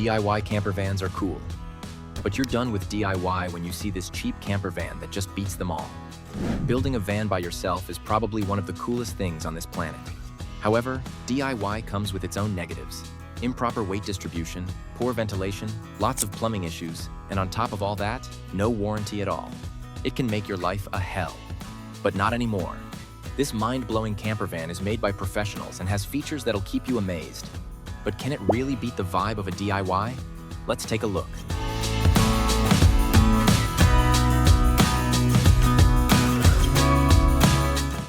DIY camper vans are cool. But you're done with DIY when you see this cheap camper van that just beats them all. Building a van by yourself is probably one of the coolest things on this planet. However, DIY comes with its own negatives. Improper weight distribution, poor ventilation, lots of plumbing issues, and on top of all that, no warranty at all. It can make your life a hell. But not anymore. This mind-blowing camper van is made by professionals and has features that'll keep you amazed. But can it really beat the vibe of a DIY? Let's take a look.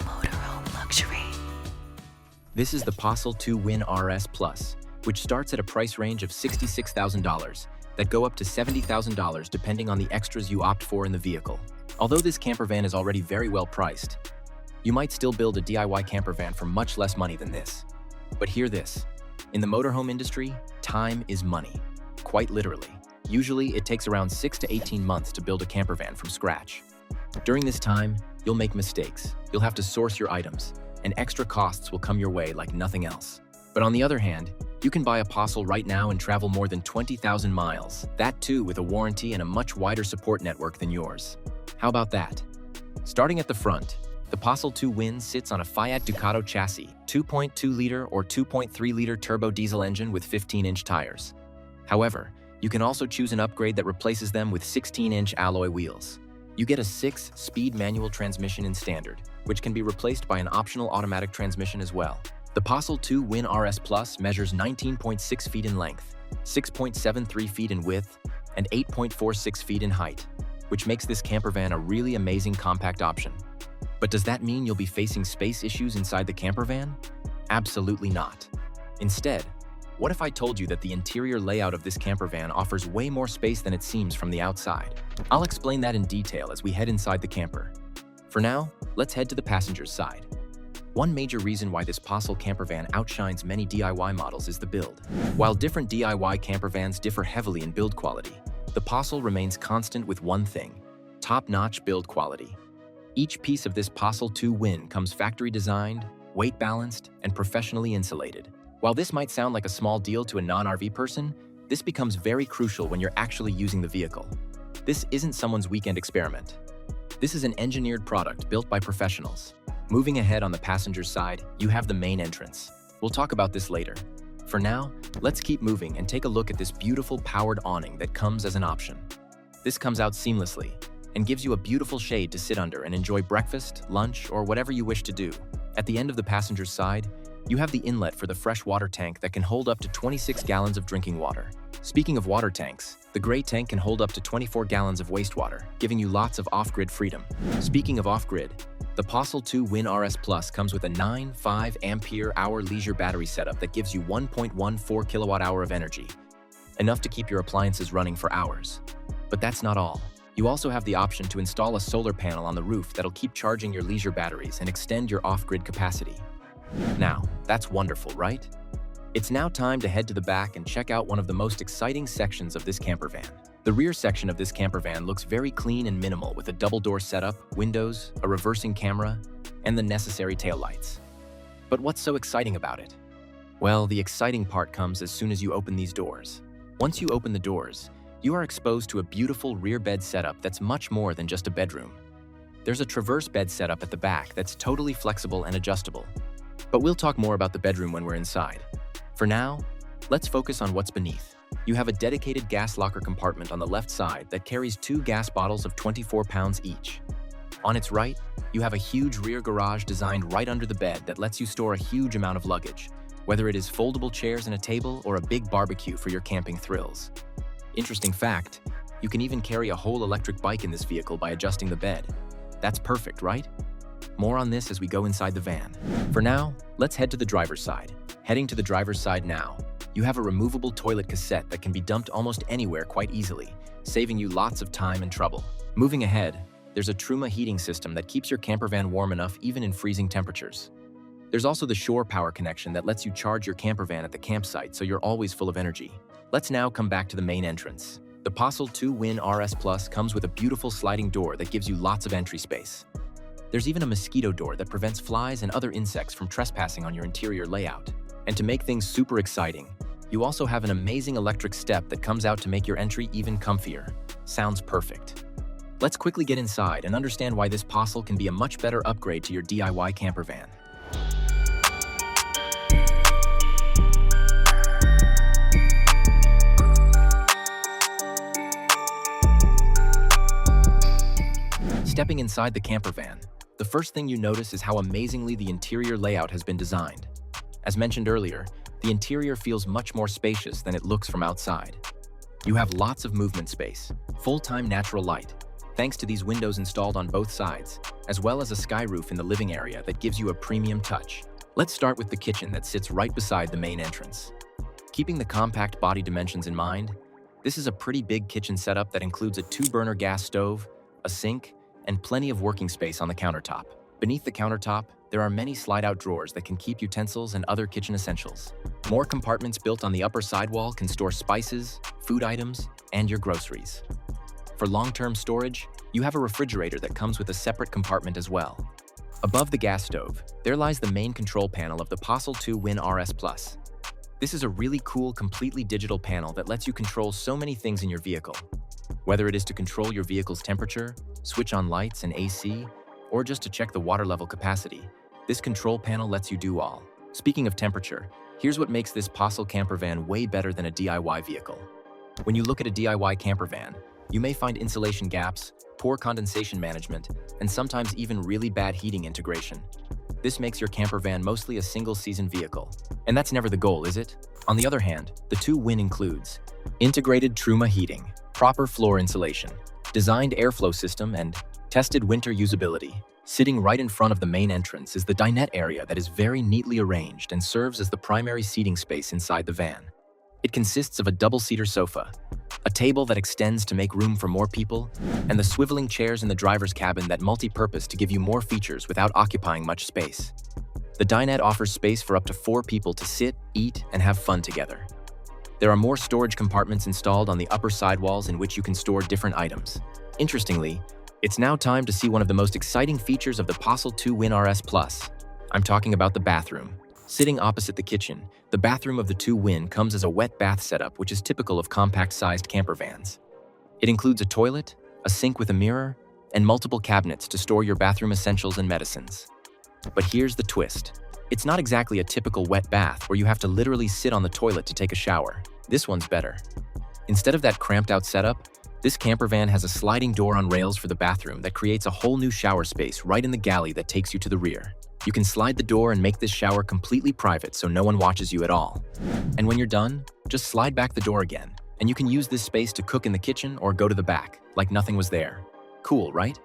Motorhome luxury. This is the Pössl 2 Win RS Plus, which starts at a price range of $66,000 that go up to $70,000 depending on the extras you opt for in the vehicle. Although this camper van is already very well priced, you might still build a DIY camper van for much less money than this. But hear this. In the motorhome industry, time is money. Quite literally. Usually, it takes around 6 to 18 months to build a camper van from scratch. During this time, you'll make mistakes, you'll have to source your items, and extra costs will come your way like nothing else. But on the other hand, you can buy a Pössl right now and travel more than 20,000 miles, that too with a warranty and a much wider support network than yours. How about that? Starting at the front, the Pössl 2 Win sits on a Fiat Ducato chassis, 2.2-liter or 2.3-liter turbo diesel engine with 15-inch tires. However, you can also choose an upgrade that replaces them with 16-inch alloy wheels. You get a 6-speed manual transmission in standard, which can be replaced by an optional automatic transmission as well. The Pössl 2 Win RS Plus measures 19.6 feet in length, 6.73 feet in width, and 8.46 feet in height, which makes this camper van a really amazing compact option. But does that mean you'll be facing space issues inside the camper van? Absolutely not. Instead, what if I told you that the interior layout of this camper van offers way more space than it seems from the outside? I'll explain that in detail as we head inside the camper. For now, let's head to the passenger's side. One major reason why this Pössl camper van outshines many DIY models is the build. While different DIY camper vans differ heavily in build quality, the Pössl remains constant with one thing: top-notch build quality. Each piece of this Pössl 2 Win comes factory designed, weight balanced, and professionally insulated. While this might sound like a small deal to a non-RV person, this becomes very crucial when you're actually using the vehicle. This isn't someone's weekend experiment. This is an engineered product built by professionals. Moving ahead on the passenger's side, you have the main entrance. We'll talk about this later. For now, let's keep moving and take a look at this beautiful powered awning that comes as an option. This comes out seamlessly and gives you a beautiful shade to sit under and enjoy breakfast, lunch, or whatever you wish to do. At the end of the passenger's side, you have the inlet for the fresh water tank that can hold up to 26 gallons of drinking water. Speaking of water tanks, the gray tank can hold up to 24 gallons of wastewater, giving you lots of off-grid freedom. Speaking of off-grid, the Pössl 2 Win RS Plus comes with a 9.5 ampere-hour leisure battery setup that gives you 1.14 kilowatt-hour of energy, enough to keep your appliances running for hours. But that's not all. You also have the option to install a solar panel on the roof that'll keep charging your leisure batteries and extend your off-grid capacity. Now, that's wonderful, right? It's now time to head to the back and check out one of the most exciting sections of this camper van. The rear section of this camper van looks very clean and minimal with a double-door setup, windows, a reversing camera, and the necessary taillights. But what's so exciting about it? Well, the exciting part comes as soon as you open these doors. Once you open the doors, you are exposed to a beautiful rear bed setup that's much more than just a bedroom. There's a traverse bed setup at the back that's totally flexible and adjustable. But we'll talk more about the bedroom when we're inside. For now, let's focus on what's beneath. You have a dedicated gas locker compartment on the left side that carries 2 gas bottles of 24 pounds each. On its right, you have a huge rear garage designed right under the bed that lets you store a huge amount of luggage, whether it is foldable chairs and a table or a big barbecue for your camping thrills. Interesting fact, you can even carry a whole electric bike in this vehicle by adjusting the bed. That's perfect, right? More on this as we go inside the van. For now, let's head to the driver's side. Heading to the driver's side now, you have a removable toilet cassette that can be dumped almost anywhere quite easily, saving you lots of time and trouble. Moving ahead, there's a Truma heating system that keeps your camper van warm enough even in freezing temperatures. There's also the shore power connection that lets you charge your camper van at the campsite so you're always full of energy. Let's now come back to the main entrance. The Pössl 2 Win RS Plus comes with a beautiful sliding door that gives you lots of entry space. There's even a mosquito door that prevents flies and other insects from trespassing on your interior layout. And to make things super exciting, You also have an amazing electric step that comes out to make your entry even comfier. Sounds perfect. Let's quickly get inside and understand why this Pössl can be a much better upgrade to your DIY campervan. Stepping inside the campervan, the first thing you notice is how amazingly the interior layout has been designed. As mentioned earlier, the interior feels much more spacious than it looks from outside. You have lots of movement space, full-time natural light, thanks to these windows installed on both sides, as well as a sky roof in the living area that gives you a premium touch. Let's start with the kitchen that sits right beside the main entrance. Keeping the compact body dimensions in mind, this is a pretty big kitchen setup that includes a 2-burner gas stove, a sink, and plenty of working space on the countertop. Beneath the countertop, there are many slide-out drawers that can keep utensils and other kitchen essentials. More compartments built on the upper sidewall can store spices, food items, and your groceries. For long-term storage, you have a refrigerator that comes with a separate compartment as well. Above the gas stove, there lies the main control panel of the Pössl 2 Win RS Plus. This is a really cool, completely digital panel that lets you control so many things in your vehicle. Whether it is to control your vehicle's temperature, switch on lights and AC, or just to check the water level capacity, this control panel lets you do all. Speaking of temperature, here's what makes this Pössl campervan way better than a DIY vehicle. When you look at a DIY campervan, you may find insulation gaps, poor condensation management, and sometimes even really bad heating integration. This makes your campervan mostly a single-season vehicle. And that's never the goal, is it? On the other hand, the 2 Win includes integrated Truma heating, proper floor insulation, designed airflow system, and tested winter usability. Sitting right in front of the main entrance is the dinette area that is very neatly arranged and serves as the primary seating space inside the van. It consists of a double-seater sofa, a table that extends to make room for more people, and the swiveling chairs in the driver's cabin that multi-purpose to give you more features without occupying much space. The dinette offers space for up to 4 people to sit, eat, and have fun together. There are more storage compartments installed on the upper sidewalls in which you can store different items. Interestingly, it's now time to see one of the most exciting features of the Pössl 2 Win RS Plus. I'm talking about the bathroom. Sitting opposite the kitchen, the bathroom of the 2 Win comes as a wet bath setup, which is typical of compact-sized campervans. It includes a toilet, a sink with a mirror, and multiple cabinets to store your bathroom essentials and medicines. But here's the twist. It's not exactly a typical wet bath where you have to literally sit on the toilet to take a shower. This one's better. Instead of that cramped-out setup, this campervan has a sliding door on rails for the bathroom that creates a whole new shower space right in the galley that takes you to the rear. You can slide the door and make this shower completely private so no one watches you at all. And when you're done, just slide back the door again, and you can use this space to cook in the kitchen or go to the back, like nothing was there. Cool, right?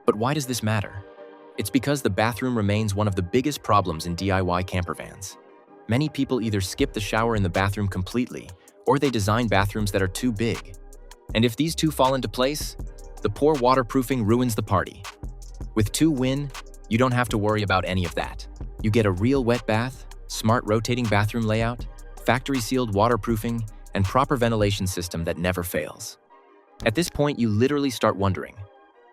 But why does this matter? It's because the bathroom remains one of the biggest problems in DIY campervans. Many people either skip the shower in the bathroom completely, or they design bathrooms that are too big. And if these two fall into place, the poor waterproofing ruins the party. With 2 Win, you don't have to worry about any of that. You get a real wet bath, smart rotating bathroom layout, factory-sealed waterproofing, and proper ventilation system that never fails. At this point, you literally start wondering,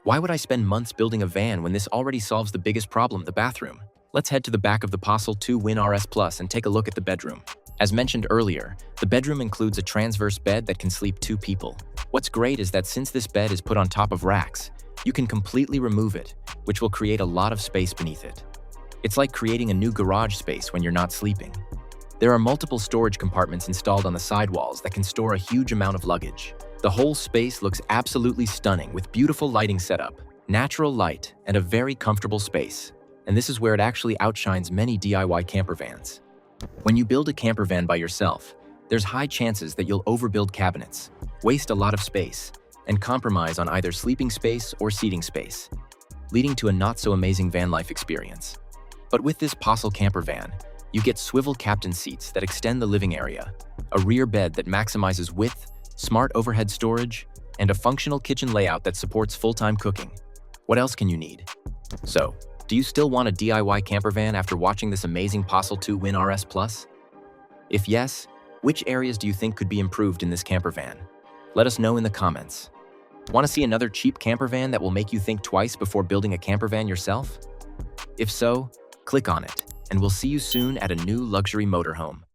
why would I spend months building a van when this already solves the biggest problem, the bathroom? Let's head to the back of the Pössl 2 Win RS Plus and take a look at the bedroom. As mentioned earlier, the bedroom includes a transverse bed that can sleep 2 people. What's great is that since this bed is put on top of racks, you can completely remove it, which will create a lot of space beneath it. It's like creating a new garage space when you're not sleeping. There are multiple storage compartments installed on the sidewalls that can store a huge amount of luggage. The whole space looks absolutely stunning with beautiful lighting setup, natural light, and a very comfortable space. And this is where it actually outshines many DIY campervans. When you build a campervan by yourself, there's high chances that you'll overbuild cabinets, waste a lot of space, and compromise on either sleeping space or seating space, leading to a not-so-amazing van life experience. But with this Pössl campervan, you get swivel captain seats that extend the living area, a rear bed that maximizes width, smart overhead storage, and a functional kitchen layout that supports full-time cooking. What else can you need? So, do you still want a DIY campervan after watching this amazing Pössl 2 Win RS Plus? If yes, which areas do you think could be improved in this campervan? Let us know in the comments. Want to see another cheap campervan that will make you think twice before building a campervan yourself? If so, click on it, and we'll see you soon at a new luxury motorhome.